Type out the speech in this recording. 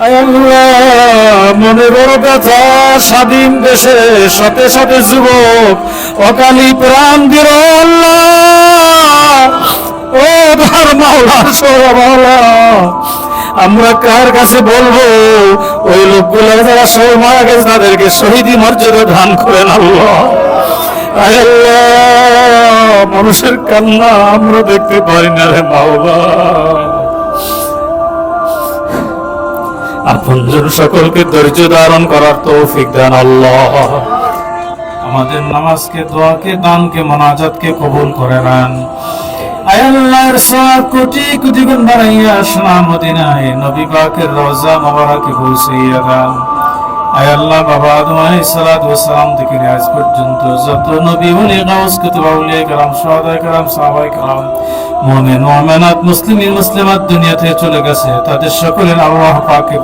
আয় আল্লাহ, মনে বড় ব্যথা, স্বাধীন দেশে শতে শতে যুবক অকালি প্রাণ দিল আল্লাহ। ও ধর মাওলা, সোয়া মাওলা, আমরা কার কাছে বলবো? ওই লোকগুলো যারা সব মারা গেছে তাদেরকে শহীদি মর্যাদা দান করেন আল্লাহ। আয় আল্লাহ, মানুষের কান্না আমরা দেখতে পারি না রে মাওলা। আপনজন সকলকে ধৈর্য ধারণ করার তৌফিক দেন আল্লাহ। আমাদের নামাজকে, দোয়াকে, দানকে, মোনাজাতকে কবুল করে নেন। আয় আল্লাহর সওয়াব কোটি কোটি গুণ বাড়াইয়া সোনা মদিনায় নবী পাকের রওজা মোবারকে পৌঁছাইয়া দেন। আয় আল্লাহ, বাবা আদম আলাইহিস সালাতু ওয়াস সালাম থেকে আজ পর্যন্ত যত নবী ওলি গাউস কুতুব আউলিয়া کرام শুহাদা کرام সাহাবায়ে کرام মুমিন মুমিনাত মুসলিমিন মুসলিমাত দুনিয়া থেকে চলে গেছে, তাদের সকলের আল্লাহ পাক